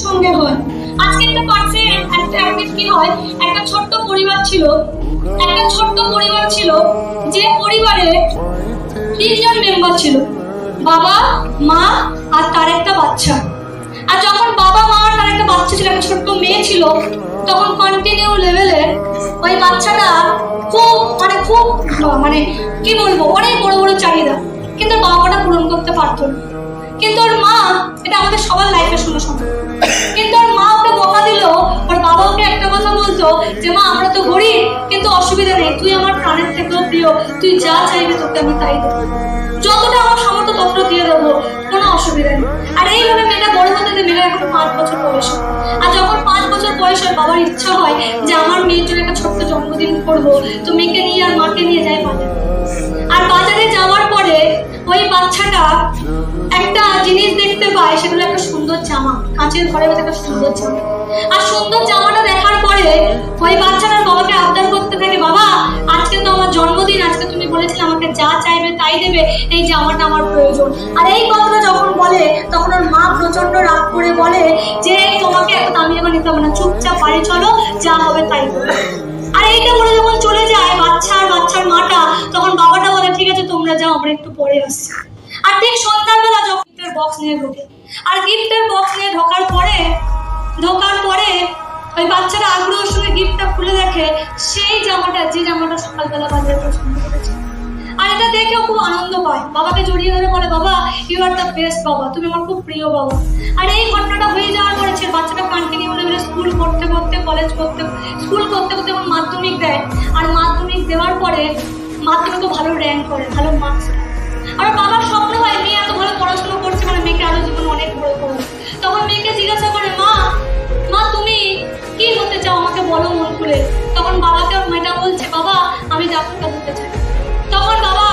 সঙ্গে হয়। আজকে একটা পার্সেন্ট একটা কি হয়, একটা ছোট্ট পরিবার ছিল, যে পরিবারে 3 জন মেম্বার ছিল, বাবা, মা আর তার একটা বাচ্চা। আর যখন বাবা, মা আর তার একটা বাচ্চা ছিল, একটা ছোট্ট মেয়ে ছিল, তখন কন্টিনিউ লেভেলে ওই বাচ্চাটা খুব কি বলবো, অনেক বড় বড় চাহিদা, কিন্তু বাবাটা পূরণ করতে পারতো না। কিন্তু ওর মা, এটা আমাদের সবার লাইফে শোনা সম্ভব, কিন্তু ওর মা ওকে বকা দিল, ওর বাবা ওকে একটা কথা বলতো যে মা আমরা তো গরিব, কিন্তু অসুবিধা নেই, তুই আমার প্রাণের থেকেও প্রিয়, তুই যা চাইবে তোকে আমি তাই দেবো, যতটা আমার সামর্থ্য ততটা দিয়ে দেবো, কোনো অসুবিধা নেই। আর এইভাবে মেয়েটা বড় হতে মেয়েটা এখন 5 বছর বয়স। আর যখন 5 বছর বয়স হয়, বাবার ইচ্ছা হয় যে আমার মেয়ের জন্য একটা ছোট্ট জন্মদিন করবো, তো মেয়েকে নিয়ে আর মাকে নিয়ে যায় বাজারে। আর বাজারে যাওয়ার পরে ওই বাচ্চাটা একটা জিনিস দেখতে পায়, সেটা হলো একটা সুন্দর জামা, কাঁচের ঘরের মধ্যে একটা সুন্দর জামা। আর সুন্দর জামাটা দেখার পরে ওই বাচ্চাটার বাবাকে আবদার করতে থাকে, বাবা আজকে তো আমার জন্মদিন, আজকে তুমি বলেছিলে আমাকে যা চাইবে তাই দেবে, এই জামাটা আমার প্রয়োজন। আর এই কথাটা যখন বলে, তখন ওর মা প্রচন্ড রাগ করে বলে যে তোমাকে এত দামি জামা নিতে হবে না, চুপচাপ বাড়ি চলো, যা হবে তাই করবে। আর এইটা বলে যখন চলে যায় বাচ্চার মাটা, তখন বাবাটা বলে ঠিক আছে তোমরা যাও, আমরা একটু পরে আসছি। আর ঠিক সন্ধ্যাবেলা যখন গিফটের বক্স নিয়ে ঢোকে, আর গিফটের বক্স নিয়ে ঢোকার পরে ওই বাচ্চারা আগ্রহের সঙ্গে গিফটটা খুলে দেখে সেই জামাটা, যে জামাটা সকালবেলা বাজারে পছন্দ করেছে। আর এটা দেখেও খুব আনন্দ পায়, বাবাকে জড়িয়ে ধরে বলে বাবা ইউ আর দ্য বেস্ট বাবা, তুমি আমার খুব প্রিয় বাবা। আর এই ঘটনাটা হয়ে যাওয়ার পরে বাচ্চাটা কন্টিনিউ লেভেলে স্কুল করতে কলেজ করতে এবং মাধ্যমিক দেয়। আর মাধ্যমিক দেওয়ার পরে মাধ্যমিকে ভালো র্যাঙ্ক করে, ভালো মার্কস। আর বাবার স্বপ্ন হয় মেয়ে এত ভালো পড়াশোনা করছে, মানে মেয়েকে আরো জীবন অনেক বড় করবে। তখন মেয়েকে জিজ্ঞাসা করে মা তুমি কি হতে চাও, আমাকে বলো মন খুলে। তখন বাবাকে ওর মেয়েটা বলছে বাবা আমি ডাক্তার হতে চাই। তখন বাবা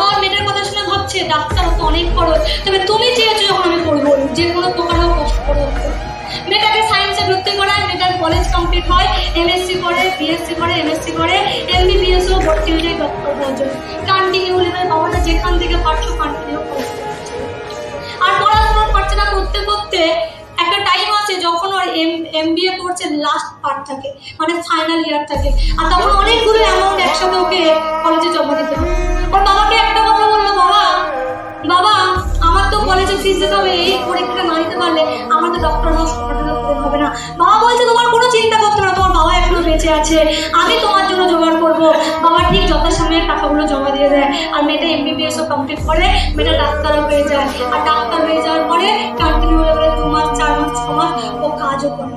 ওর মেয়েটার কথা শুনে ভাবছে ডাক্তার হতে অনেক খরচ, তবে তুমি চেয়েছো যখন আমি করবো, যে কোনো প্রকারেও কষ্ট করে। মেয়েটাকে সায়েন্সে ভর্তি করায়, মেয়েটার কলেজ কমপ্লিট হয়, এমএসসি করে, বিএসসি করে, এমএসসি করে, এমবিবিএসও ভর্তি হয়ে যায় ডক্টর হওয়ার জন্য। কন্টিনিউ লেভেল বাবাটা যেখান থেকে পারছো কন্টিনিউ করতে। আর পড়াশোনার খরচাটা করতে করতে একটা টাইম আছে যখন ওর এমবিএ করছে, লাস্ট পার্ট থাকে, মানে ফাইনাল ইয়ার থাকে। আর তখন অনেকগুলো অ্যামাউন্ট একসাথে ওকে কলেজে জমা দিতে হবে। ওর বাবাকে একটা কথা বললো, বাবা আমার তো কলেজে ফিস দিতে হবে, এই পরীক্ষা না দিতে পারলে আমার তো ডক্টর হওয়ার স্বপ্নটা পূরণ হবে না। বাবা বলছে তোমার কোনো চিন্তা করতে হবে না, তোমার বাবা এখনো বেঁচে আছে, আমি তোমার জন্য জোগাড় করবো। বাবা ঠিক যথাসময়ে টাকাগুলো জমা দিয়ে দেয়। আর মেয়েটা এমবিবিএসও কমপ্লিট করে, মেয়েটা ডাক্তারও হয়ে যায়। আর ডাক্তার হয়ে যাওয়ার পরে কন্টিনিউ লেভেলে 2 মাস 4 মাস 6 মাস ও কাজও করে।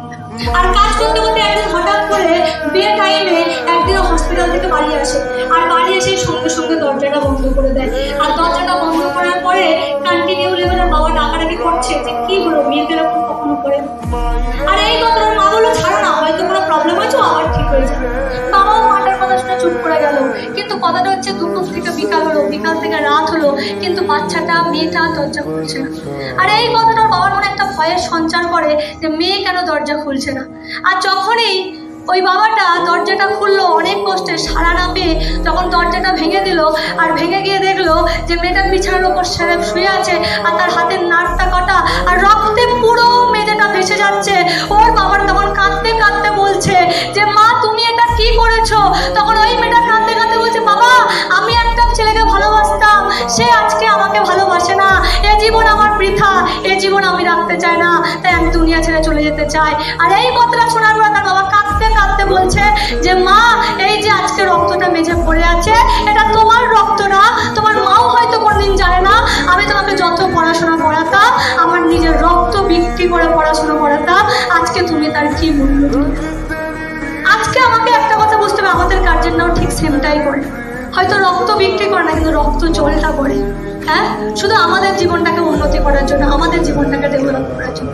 আর কাজ করতে করতে একদিন হঠাৎ করে বিয়ে টাইমে একদিন হসপিটাল থেকে বাড়ি আসে। আর বাড়ি এসে সঙ্গে সঙ্গে দরজাটা বন্ধ করে দেয়। আর দরজাটা বন্ধ করার পরে কন্টিনিউ লেভেলে বাবা ডাকাডাকি করছে যে কি হলো, মেয়েকে এরকম কখনো করে। আর এই কথাটা মা বললো ছাড়ো না, হয়তো কোনো প্রবলেম হয়েছে, আবার ঠিক হয়ে যাবে। বাবাও মাটার কথা শুনে চুপ করে গেল। কিন্তু কথাটা হচ্ছে দুপুর থেকে বিকাল হলো, বিকাল থেকে রাত হলো, কিন্তু মেয়েটা দরজা খুলছে না। আর এই কথাটা বাবার মনে একটা ভয়ের সঞ্চার করে যে মেয়ে কেন দরজা খুলছে না। আর যখনই ওই বাবাটা দরজাটা খুললো অনেক কষ্টে, সাড়া না পেয়ে তখন দরজাটা ভেঙে দিল। আর ভেঙে গিয়ে দেখলো যে মেয়েটা বিছানার উপর শুয়ে আছে, আর তার হাতের নাড়টা কাটা, আর রক্তে পুরো মেয়েটা ভেসে যাচ্ছে। ওর বাবার তখন কাঁদতে কাঁদতে বলছে যে মা তুমি এটা কি করেছো। তখন ওই মেয়েটা কাঁদতে কাঁদতে বলছে বাবা আমি একটা ছেলেকে ভালোবাসতাম, সে আজকে আমাকে ভালোবাসে না, এ জীবন আমার বৃথা, এ জীবন আমি রাখতে চাই না, তাই আমি দুনিয়া ছেড়ে চলে যেতে চাই। আর এই কথাটা শোনার পর তার বাবা কাঁদতে কাঁদতে বলছে যে মা এই যে আজকে রক্তটা মেঝে পড়ে আছে, এটা তোমার রক্ত না, তোমার মাও হয়তো কোনদিন জানে না আমি তোমাকে যত পড়াশোনা করাতাম, আমার নিজের রক্ত বিক্রি করে পড়াশোনা করাতাম, আজকে তুমি তার কি মূল্য। আজকে আমাকে একটা কথা বুঝতে হবে, আমাদের গার্জেনরাও ঠিক সেমটাই করে, হয়তো রক্ত বিক্রি করে না, কিন্তু রক্ত জলটা করে। হ্যাঁ, শুধু আমাদের জীবনটাকে উন্নতি করার জন্য, আমাদের জীবনটাকে ডেভেলপ করার জন্য।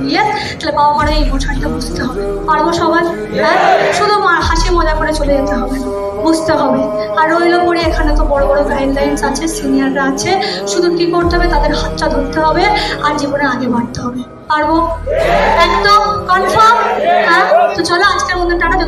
তাহলে বাবা মারা এই ইমোশনটা বুঝতে হবে। পারবো সবাই? হ্যাঁ, শুধু হাসি মজা করে চলে যেতে হবে, বুঝতে হবে। আর রইল করে এখানে তো বড় বড় গাইডলাইন্স আছে, সিনিয়ররা আছে, শুধু কি করতে হবে তাদের হাতটা ধরতে হবে আর জীবনে আগে বাড়তে হবে। পারবো? একদম কনফার্ম? হ্যাঁ, তো চলো আজকের মধ্যে টাটা।